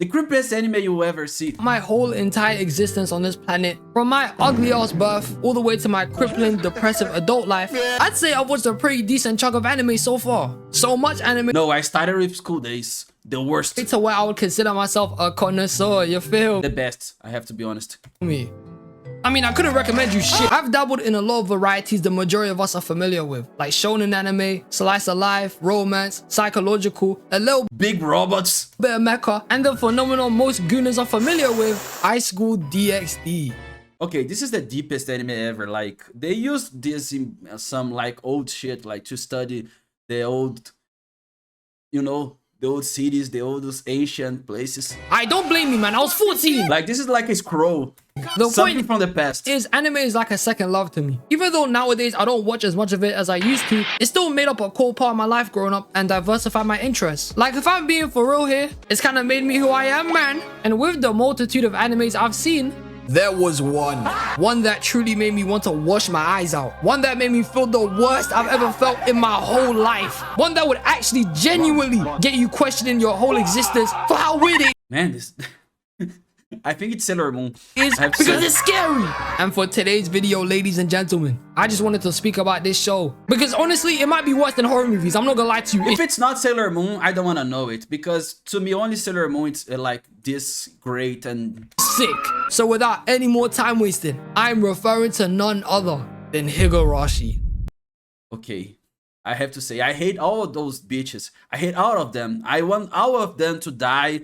The creepiest anime you ever see. My whole entire existence on this planet, from my ugly ass birth all the way to my crippling, depressive adult life, I'd say I've watched a pretty decent chunk of anime so far. So much anime. No, I started with School Days. The worst. To where I would consider myself a connoisseur, you feel The best, I have to be honest. me? I mean, I couldn't recommend you shit. I've dabbled in a lot of varieties the majority of us are familiar with, like shonen anime, slice of life, romance, psychological, a little Big robots. bit of mecha, and the phenomenon most gooners are familiar with, High School DxD. Okay, this is the deepest anime ever. Like, they used this in some like old shit, like to study the old, you know, the old cities, the oldest ancient places. I don't blame you, man. I was 14. Like, this is like a scroll. The Something point from the past. is, anime is like a second love to me. Even though nowadays I don't watch as much of it as I used to, it still made up a core part of my life growing up and diversified my interests. Like, if I'm being for real here, it's kind of made me who I am, man. And with the multitude of animes I've seen, there was one that truly made me want to wash my eyes out. One that made me feel the worst I've ever felt in my whole life. One that would actually genuinely get you questioning your whole existence for how weird it Man, this... I think it's Sailor Moon. is I have to because say. it's scary. And for today's video, ladies and gentlemen, I just wanted to speak about this show because honestly, it might be worse than horror movies. I'm not gonna lie to you. If it's not Sailor Moon, I don't want to know it. Because to me, only Sailor Moon is like this great and... Sick. So without any more time wasted, I'm referring to none other than Higurashi. Okay, I have to say, I hate all of those bitches. I hate all of them. I want all of them to die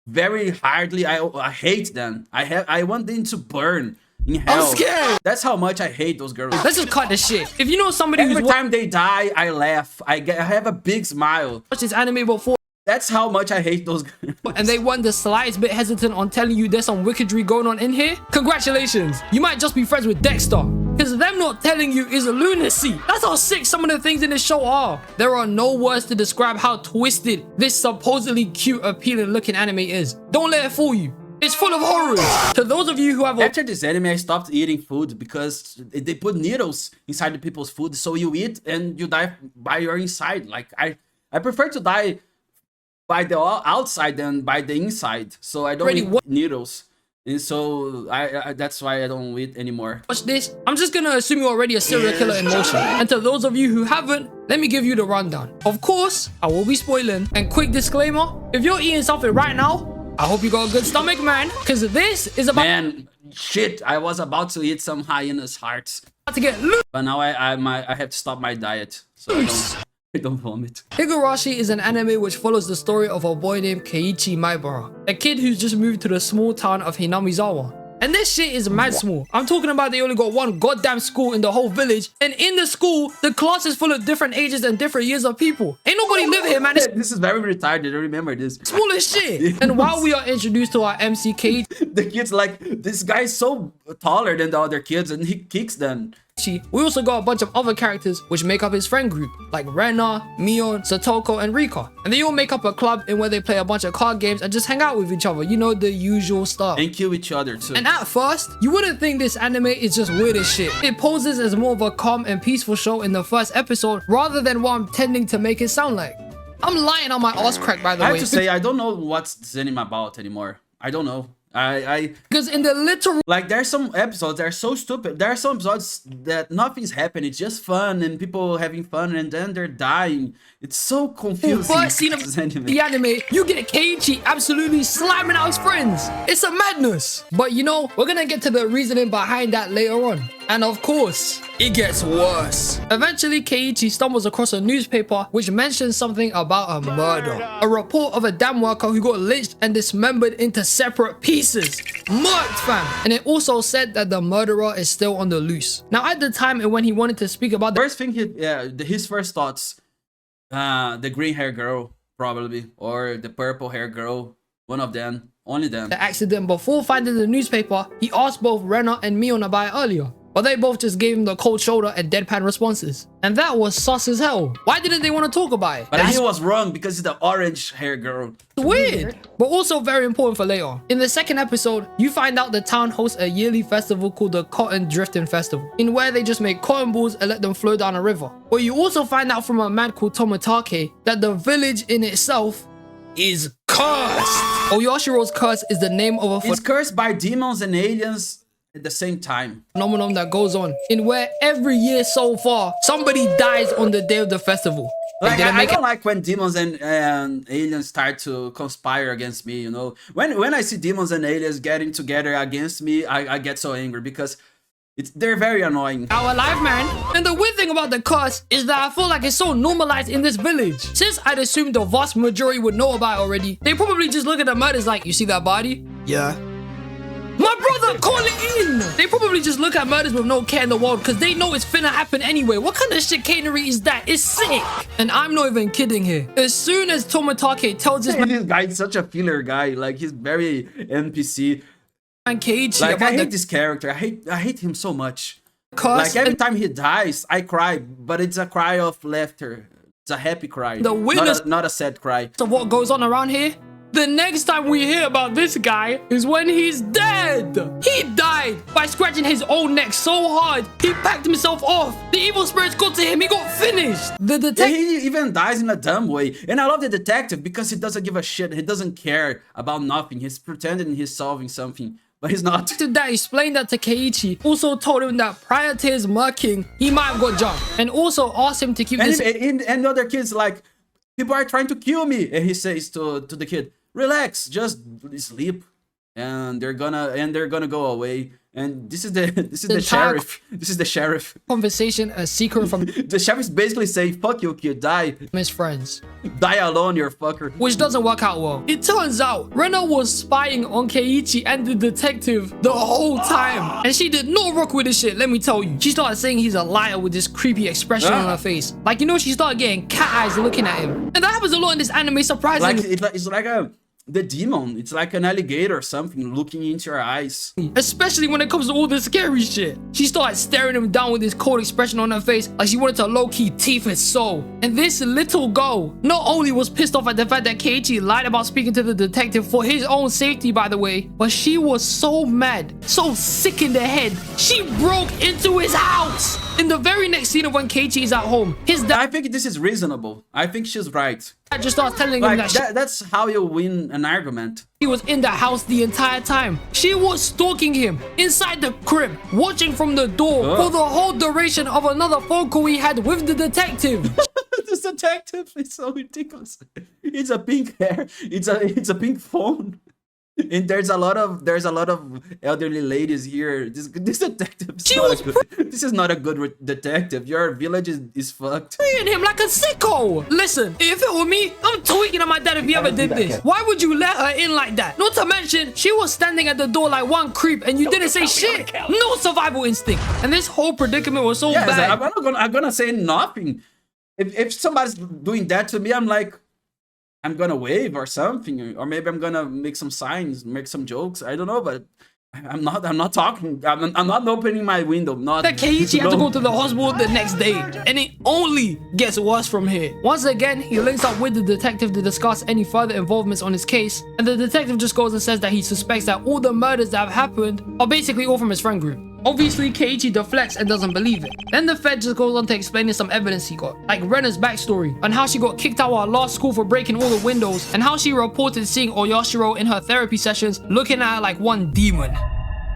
very hardly. I hate them. I want them to burn in hell. I'm scared. That's how much I hate those girls. Let's just cut this shit. If you know somebody Every who's time they die, I laugh. I have a big smile. watched this anime before That's how much I hate those girls. and they weren't the slightest bit hesitant on telling you there's some wickedry going on in here, congratulations. You might just be friends with Dexter. Because them not telling you is a lunacy. That's how sick some of the things in this show are. There are no words to describe how twisted this supposedly cute, appealing looking anime is. Don't let it fool you. It's full of horrors. To those of you who have After this anime, I stopped eating food because they put needles inside the people's food. So you eat and you die by your inside. Like, I prefer to die by the outside than by the inside. So I don't Already eat needles. And so I that's why I don't eat anymore. watch this, I'm just gonna assume you're already a serial killer in motion. And to those of you who haven't, let me give you the rundown. Of course, I will be spoiling. And quick disclaimer, if you're eating something right now, I hope you got a good stomach, man. Because this is about Man, shit, I was about to eat some hyena's hearts. to get loose. But now I have to stop my diet. So I don't vomit. Higurashi is an anime which follows the story of a boy named Keiichi Maibara, a kid who's just moved to the small town of Hinamizawa. And this shit is mad small. I'm talking about they only got one goddamn school in the whole village, and in the school, the class is full of different ages and different years of people. Ain't nobody live here, man. It's This is very retarded. I remember this. small as shit. And while we are introduced to our MC Keiichi, The kid's like, this guy's so taller than the other kids and he kicks them. we also got a bunch of other characters which make up his friend group, like Rena, Mion, Satoko, and Rika. And they all make up a club in where they play a bunch of card games and just hang out with each other. You know, the usual stuff. And kill each other too. And at first, you wouldn't think this anime is just weird as shit. It poses as more of a calm and peaceful show in the first episode rather than what I'm tending to make it sound like. I'm lying on my ass crack, by the I way. have to say, I don't know what's this anime about anymore. I don't know. Because in the literal Like, there's some episodes that are so stupid. There are some episodes that nothing's happening. It's just fun and people having fun and then they're dying. It's so confusing. first scene of this anime. the anime, you get Keiichi absolutely slamming out his friends. It's a madness. But you know, we're gonna get to the reasoning behind that later on. And of course, it gets worse. Eventually, Keiichi stumbles across a newspaper which mentions something about a murder. A report of a dam worker who got lynched and dismembered into separate pieces. Murked, fam. And it also said that the murderer is still on the loose. Now, at the time and when he wanted to speak about the First thing, his first thoughts, the green hair girl, probably, or the purple hair girl, one of them, only them. accident before finding the newspaper, he asked both Rena and Mion about it earlier. But they both just gave him the cold shoulder and deadpan responses. And that was sus as hell. Why didn't they want to talk about it? But he was wrong because it's the orange hair girl. Weird, but also very important for later. In the second episode, you find out the town hosts a yearly festival called the Cotton Drifting Festival, in where they just make cotton balls and let them flow down a river. But you also find out from a man called Tomitake that the village in itself is cursed. Oyashiro's curse is the name of a It's cursed by demons and aliens at the same time. phenomenon that goes on in where every year so far, somebody dies on the day of the festival. Like, I don't like when demons and aliens start to conspire against me, you know? When I see demons and aliens getting together against me, I get so angry because they're very annoying. Our life, man. And the weird thing about the curse is that I feel like it's so normalized in this village. Since I'd assumed the vast majority would know about it already, they probably just look at the murders like, you see that body? Yeah. My brother, call it in! They probably just look at murders with no care in the world because they know it's finna happen anyway. What kind of chicanery is that? It's sick! And I'm not even kidding here. As soon as Tomotage tells this This guy is such a filler guy. Like, he's very NPC. man Keiichi Like, I about hate this character. I hate him so much. curse Like, every time he dies, I cry. But it's a cry of laughter. It's a happy cry. The witness- not a sad cry. of what goes on around here. The next time we hear about this guy is when he's dead. He died by scratching his own neck so hard, he packed himself off. The evil spirits got to him, he got finished. The Yeah, detective he even dies in a dumb way. And I love the detective because he doesn't give a shit. He doesn't care about nothing. He's pretending he's solving something, but he's not. that explained that to Keiichi also told him that prior to his murking, he might have got jumped. And also asked him to keep And, this... and the other kid's like, people are trying to kill me. And he says to the kid, relax, just sleep. And they're gonna go away. And this is the sheriff. This is the sheriff. conversation a secret from The sheriff's basically saying, fuck you, kid, die. his friends. Die alone, you fucker. Which doesn't work out well. It turns out Rena was spying on Keiichi and the detective the whole time. And she did not rock with this shit, let me tell you. She started saying he's a liar with this creepy expression on her face. Like, you know, she started getting cat eyes looking at him. And that happens a lot in this anime, surprisingly. Like it's like the demon. It's like an alligator or something looking into your eyes. Especially when it comes to all the scary shit. She started staring him down with this cold expression on her face, like she wanted to low-key teeth his soul. And this little girl not only was pissed off at the fact that Keiichi lied about speaking to the detective for his own safety, by the way, but she was so mad, so sick in the head, she broke into his house. In the very next scene of when Keiichi is at home, his dad I think this is reasonable. I think she's right. just starts telling him Like that that's how you win an argument. she was in the house the entire time. She was stalking him inside the crib, watching from the door for the whole duration of another phone call he had with the detective. This detective is so ridiculous. It's a pink hair. It's a pink phone. And there's a lot of elderly ladies here. This detective is not a good, this is not a good detective. Your village is fucked. Treating him like a sicko. Listen, if it were me, I'm tweaking at my dad if he ever did this. Why would you let her in like that? Not to mention, she was standing at the door like one creep and you didn't say shit. No survival instinct. And this whole predicament was so Yes, bad. I'm gonna say nothing. If somebody's doing that to me, I'm like, I'm gonna wave or something, or maybe I'm gonna make some signs, make some jokes. I don't know, but I'm not talking. I'm not opening my window. Not That Keiichi had to go to the hospital the next day, and it only gets worse from here. Once again, he links up with the detective to discuss any further involvements on his case, and the detective just goes and says that he suspects that all the murders that have happened are basically all from his friend group. Obviously, Keiichi deflects and doesn't believe it. Then the Fed just goes on to explaining some evidence he got, like Rena's backstory, and how she got kicked out of her last school for breaking all the windows, and how she reported seeing Oyashiro in her therapy sessions looking at her like one demon.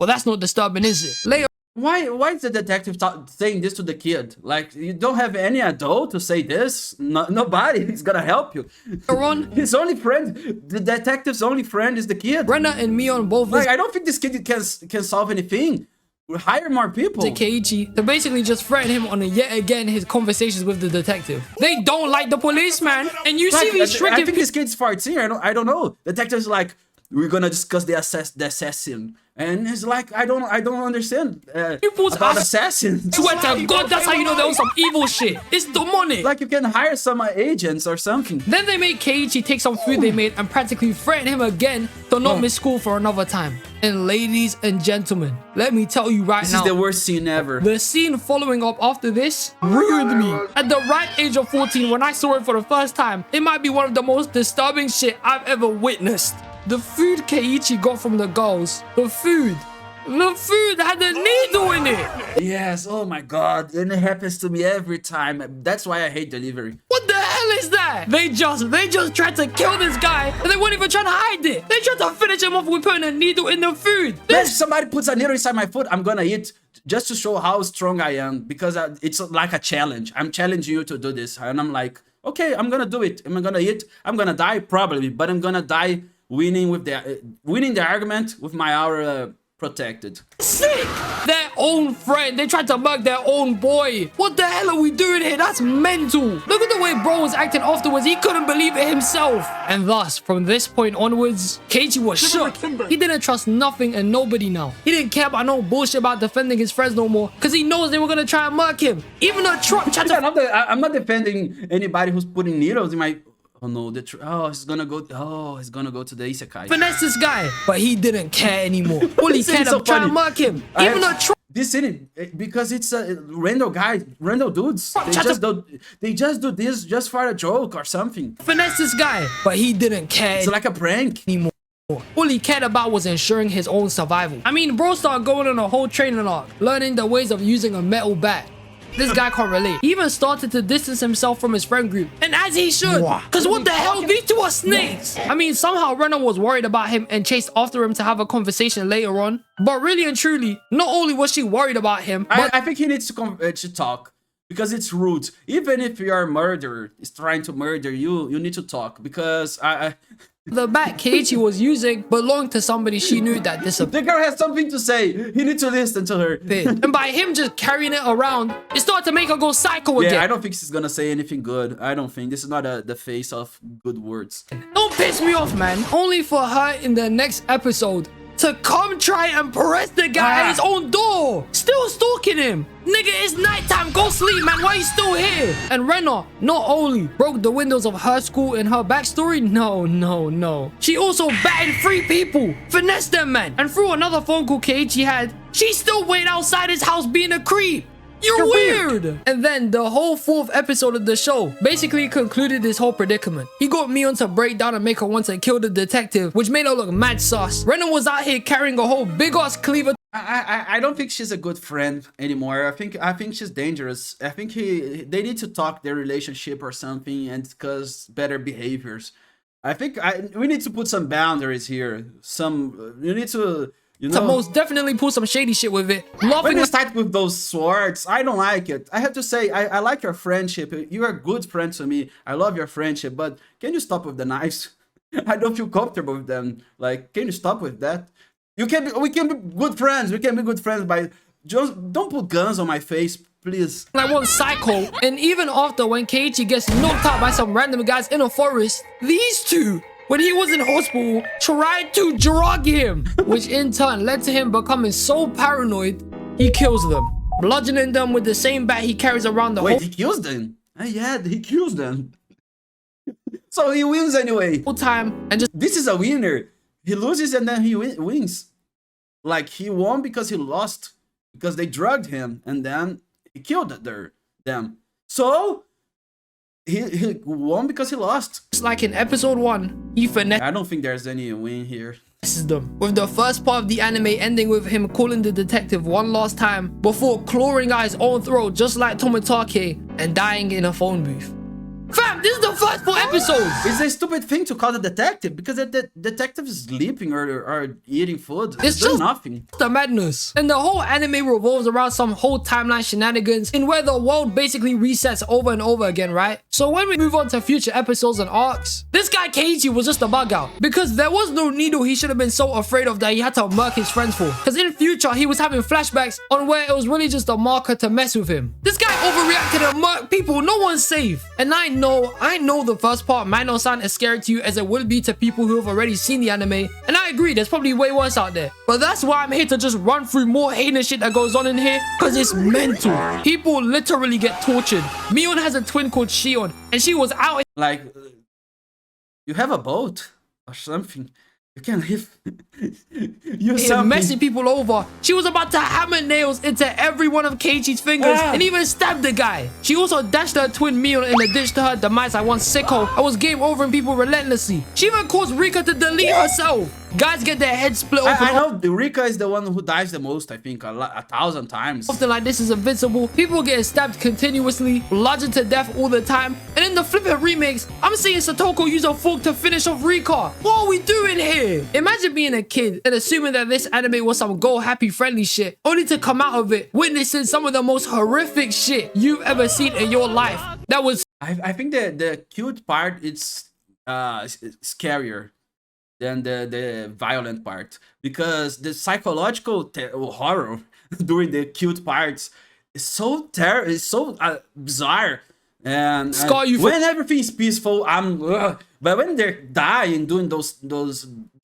Well, that's not disturbing, is it? Later Why is the detective saying this to the kid? Like, you don't have any adult to say this? Nobody is gonna help you. on, His only friend, the detective's only friend is the kid. Rena and Mion both Like, I don't think this kid can solve anything. We'll hire more people. to Keiichi to basically just threaten him on yet again his conversations with the detective. They don't like the policeman, and you see Like, these I shrinking think this kid's 14. I don't know. The detective's like, we're gonna discuss the assassin, and it's like, I don't understand People's about ass- assassins. Swear to God, that's how you know there was some evil shit. It's demonic. Like, you can hire some agents or something. Then they made Keiichi take some food they made and practically threaten him again to not miss school for another time. And ladies and gentlemen, let me tell you right This now, is the worst scene ever. the scene following up after this ruined me. At the right age of 14, when I saw it for the first time, it might be one of the most disturbing shit I've ever witnessed. The food Keiichi got from the girls, the food had a needle in it. Yes, oh my god, and it happens to me every time. That's why I hate delivery. What the hell? hell is that? They just tried to kill this guy and they weren't even trying to hide it. They tried to finish him off with putting a needle in the food. If somebody puts a needle inside my food, I'm gonna eat just to show how strong I am, because it's like a challenge. I'm challenging you to do this, and I'm like, okay, I'm gonna do it. Am I gonna eat? I'm gonna die probably, but I'm gonna die winning the argument with my aura protected. Sick! Their own friend. They tried to mug their own boy. What the hell are we doing here? That's mental. Look at the way bro was acting afterwards. He couldn't believe it himself. And thus, from this point onwards, Keiichi was shook. He didn't trust nothing and nobody now. He didn't care about no bullshit about defending his friends no more, because he knows they were gonna try and murk him. Even a truck tried to... I'm not defending anybody who's putting needles in my... Oh no, he's gonna go to the isekai. Finesse this guy, but he didn't care anymore. All he cared about trying to murk him. Even a truck... This city, because it's a random dudes. They just do this just for a joke or something. Finesse this guy, but he didn't care. It's like a prank anymore. All he cared about was ensuring his own survival. I mean, bro started going on a whole training arc, learning the ways of using a metal bat. This guy can't relate. He even started to distance himself from his friend group. And as he should. Because what the hell? These two are snakes. I mean, somehow Renner was worried about him and chased after him to have a conversation later on. But really and truly, not only was she worried about him, but I think he needs to talk. Because it's rude. Even if your murderer is trying to murder you, you need to talk. Because the bat Keiichi was using belonged to somebody she knew that disappeared. The girl has something to say. He needs to listen to her. And by him just carrying it around, it started to make her go psycho again. Yeah, I don't think she's gonna say anything good. I don't think. This is not the face of good words. Don't piss me off, man. Only for her in the next episode to come try and press the guy at his own door. Still stalking him. Nigga, it's nighttime. Go sleep, man. Why are you still here? And Renner not only broke the windows of her school in her backstory, no. She also batted 3 people. Finessed them, man. And through another phone call Keiichi had, she still waited outside his house being a creep. You're weird! And then the whole 4th episode of the show basically concluded this whole predicament. He got Mion to break down and make her want to kill the detective, which made her look mad sus. Renner was out here carrying a whole big ass cleaver. I don't think she's a good friend anymore. I think she's dangerous. I think they need to talk their relationship or something, and because better behaviors. I think we need to put some boundaries here. You need to... to most definitely pull some shady shit with it. When you start with those swords, I don't like it. I have to say, I like your friendship. You are a good friend to me. I love your friendship, but can you stop with the knives? I don't feel comfortable with them. Like, can you stop with that? We can be good friends. We can be good friends by just don't put guns on my face, please. I want psycho. And even after when Keiichi gets knocked out by some random guys in a forest, these two, when he was in hospital, tried to drug him, which in turn led to him becoming so paranoid, he kills them, bludgeoning them with the same bat he carries around the whole... Wait, he kills them? Yeah, he kills them. So he wins anyway. Whole time, and just... This is a winner. He loses and then he wins. Like, he won because he lost. Because they drugged him and then he killed them. So... He won because he lost. Just like in episode 1, he finessed. I don't think there's any win here. Them. With the first part of the anime ending with him calling the detective one last time before clawing out his own throat just like Tomitake and dying in a phone booth. Fam, this is the first 4 episodes! It's a stupid thing to call the detective because the detective is sleeping or eating food. It's just nothing. The madness. And the whole anime revolves around some whole timeline shenanigans in where the world basically resets over and over again, right? So when we move on to future episodes and arcs, this guy Keiichi was just a bug out because there was no needle he should have been so afraid of that he had to murk his friends for. Because in future, he was having flashbacks on where it was really just a marker to mess with him. This guy overreacted and murked people. No one's safe. And I know the first part might not sound as scary to you as it will be to people who have already seen the anime, and I agree, there's probably way worse out there. But that's why I'm here to just run through more heinous shit that goes on in here, because it's mental. People literally get tortured. Mion has a twin called Shion, and she was out. Like, you have a boat or something. You can live. You're messing people over. She was about to hammer nails into every one of Keiichi's fingers and even stabbed the guy. She also dashed her twin Mion in a ditch to her demise. I want sicko. I was game overing people relentlessly. She even caused Rika to delete herself. Guys get their heads split open. I know the Rika is the one who dies the most, I think, 1,000 times. Something like this is invincible. People getting stabbed continuously, bludgeoned to death all the time. And in the flipping remakes, I'm seeing Satoko use a fork to finish off Rika. What are we doing here? Imagine being a kid and assuming that this anime was some go happy friendly shit, only to come out of it witnessing some of the most horrific shit you've ever seen in your life. That was I think the cute part it's scarier than the violent part, because the psychological horror during the cute parts is so bizarre, and Scar you when everything's peaceful, but when they're dying doing those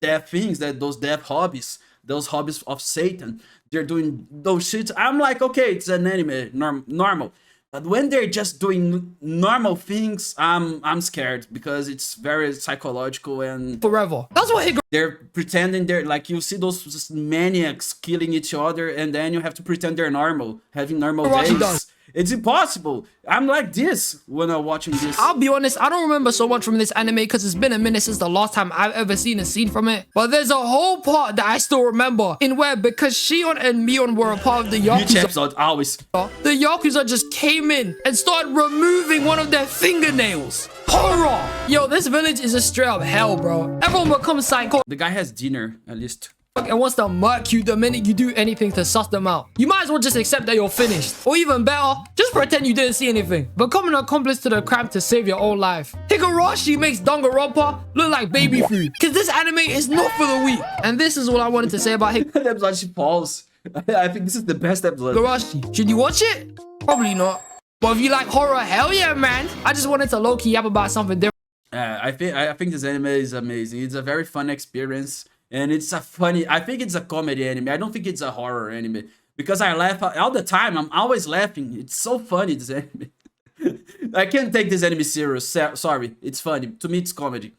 death things, those death hobbies, those hobbies of Satan, they're doing those shits, I'm like, okay, it's an anime, normal. But when they're just doing normal things, I'm scared, because it's very psychological, and forever. That's what they're pretending they're like, you see those just maniacs killing each other, and then you have to pretend they're normal, having normal Higurashi days. does. It's impossible. I'm like this when I'm watching this. I'll be honest, I don't remember so much from this anime because it's been a minute since the last time I've ever seen a scene from it. But there's a whole part that I still remember, in where, because Shion and Mion were a part of the Each Yakuza, episode, always. the Yakuza just came in and started removing one of their fingernails. Horror! Yo, this village is a straight up hell, bro. Everyone becomes psycho The guy has dinner, at least. and wants to murk you the minute you do anything to suss them out. You might as well just accept that you're finished. Or even better, just pretend you didn't see anything. Become an accomplice to the crime to save your own life. Higurashi makes Danganronpa look like baby food, because this anime is not for the weak. And this is what I wanted to say about The episode she falls. I think this is the best episode. Higurashi. Should you watch it? Probably not. But if you like horror, hell yeah, man. I just wanted to low-key yap about something different. I think this anime is amazing. It's a very fun experience, and it's a funny. I think it's a comedy anime. I don't think it's a horror anime, because I laugh all the time. I'm always laughing. It's so funny, this anime. I can't take this anime serious. Sorry, it's funny. To me, it's comedy.